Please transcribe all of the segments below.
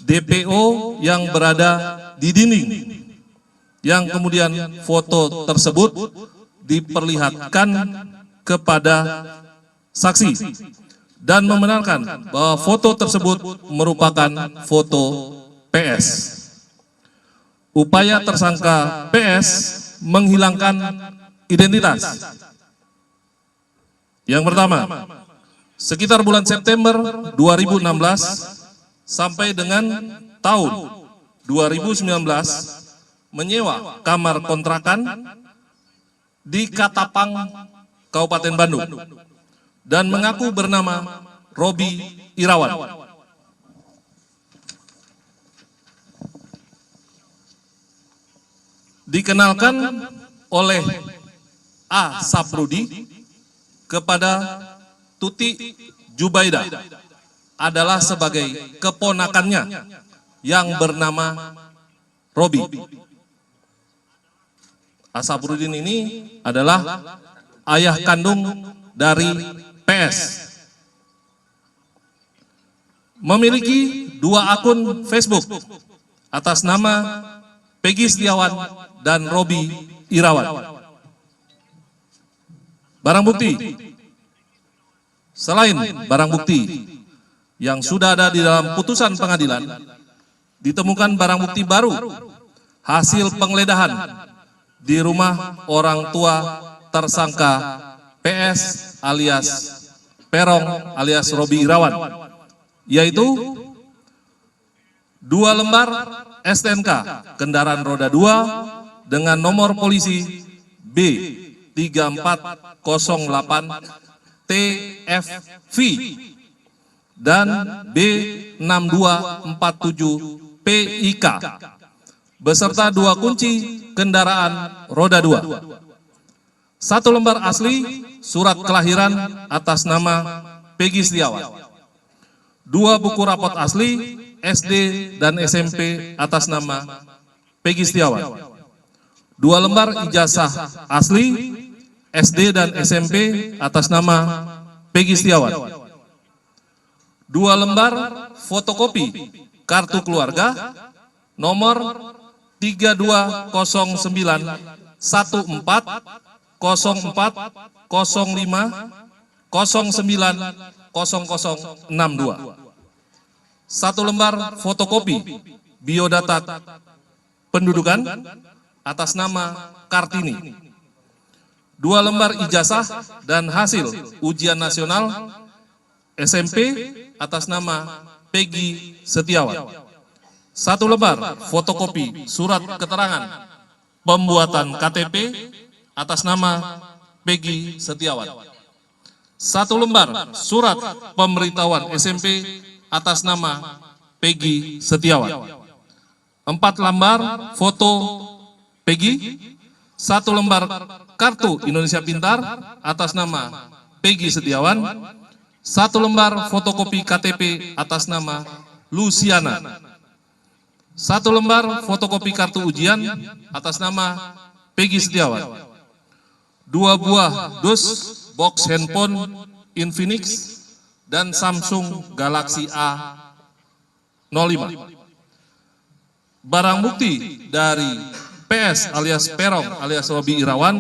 DPO yang berada di dinding, yang kemudian foto tersebut diperlihatkan kepada saksi dan membenarkan bahwa foto tersebut merupakan foto PS. Upaya tersangka PS menghilangkan identitas. Yang pertama, sekitar bulan September 2016 sampai dengan tahun 2019 menyewa kamar kontrakan di Katapang, Kabupaten Bandung, dan mengaku bernama Robi Irawan. Dikenalkan oleh A. Saprudi kepada Tuti Jubaidah adalah sebagai keponakannya yang bernama Robi. A. Saprudin ini adalah ayah kandung dari PS. Memiliki 2 akun Facebook atas nama Peggy Setiawan dan Robi Irawan. Barang bukti. Selain barang bukti yang sudah ada di dalam putusan pengadilan, ditemukan barang bukti baru hasil penggeledahan di rumah orang tua tersangka PS alias Perong alias Robi Irawan, yaitu 2 lembar STNK kendaraan roda 2 dengan nomor polisi B3408 TFV dan B6247 PIK beserta 2 kunci kendaraan roda 2. 1 lembar asli surat kelahiran atas nama Peggy Setiawan. 2 buku rapot asli SD dan SMP atas nama Peggy Setiawan. 2 lembar ijazah asli SD dan SMP atas nama Peggy Setiawan. 2 lembar fotokopi kartu keluarga nomor 32090405090062. 1 lembar fotokopi biodata pendudukan atas nama Kartini. 2 lembar ijazah dan hasil ujian nasional SMP atas nama Peggy Setiawan. 1 lembar fotokopi surat keterangan pembuatan KTP atas nama Peggy Setiawan. 1 lembar surat pemberitahuan SMP atas nama Peggy Setiawan. 4 lembar foto Peggy. 1 lembar kartu Indonesia Pintar atas nama Peggy Setiawan. 1 lembar fotokopi KTP atas nama Luciana. 1 lembar fotokopi kartu ujian atas nama Peggy Setiawan. 2 buah dus box handphone Infinix dan Samsung Galaxy A05. Barang bukti dari PS alias Perong alias Robi Irawan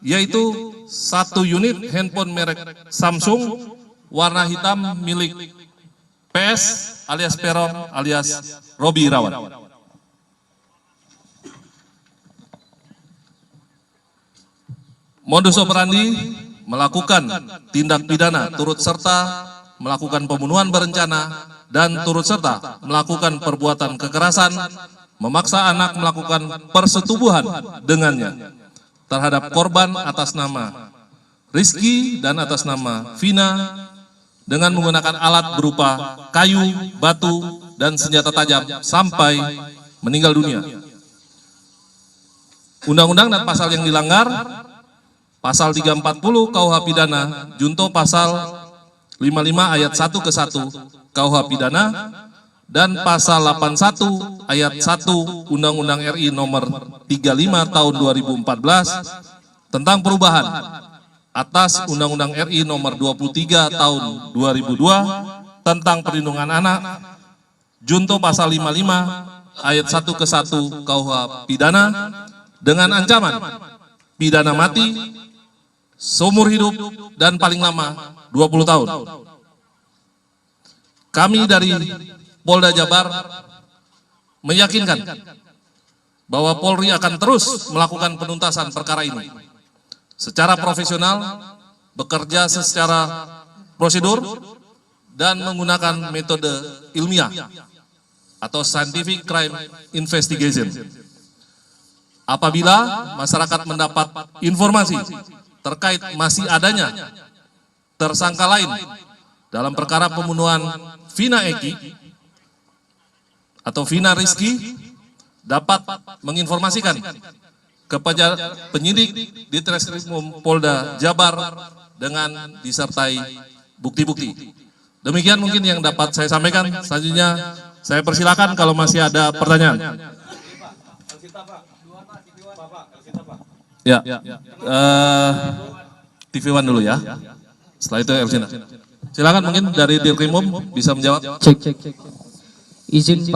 yaitu 1 unit handphone merek Samsung warna hitam milik PS alias Perong alias Robi Irawan. Modus operandi melakukan tindak pidana turut serta melakukan pembunuhan berencana dan turut serta melakukan perbuatan kekerasan, memaksa anak melakukan persetubuhan dengannya terhadap korban atas nama Rizky dan atas nama Vina dengan menggunakan alat berupa kayu, batu, dan senjata tajam sampai meninggal dunia. Undang-undang dan pasal yang dilanggar, pasal 340 KUH Pidana, junto pasal 55 ayat 1 ke 1 KUH Pidana, dan pasal 81 ayat 1 Undang-Undang RI nomor 35 tahun 2014 tentang perubahan atas Undang-Undang RI nomor 23 tahun 2002 tentang perlindungan anak junto pasal 55 ayat 1 ke 1 KUH pidana dengan ancaman pidana mati, seumur hidup, dan paling lama 20 tahun. Kami dari Polda Jabar meyakinkan bahwa Polri akan terus melakukan penuntasan perkara ini secara profesional, bekerja secara prosedur, dan menggunakan metode ilmiah atau scientific crime investigation. Apabila masyarakat mendapat informasi terkait masih adanya tersangka lain dalam perkara pembunuhan Vina Eki atau Vina Rizky, dapat menginformasikan kepada penyidik di Treskrimum Polda Jabar dengan disertai bukti-bukti. Demikian mungkin yang dapat saya sampaikan. Selanjutnya saya persilakan kalau masih ada pertanyaan. Ya, TV One dulu ya. Setelah itu Elvina. Silakan mungkin dari Dirkrimum bisa menjawab. Cek. Izin Pak.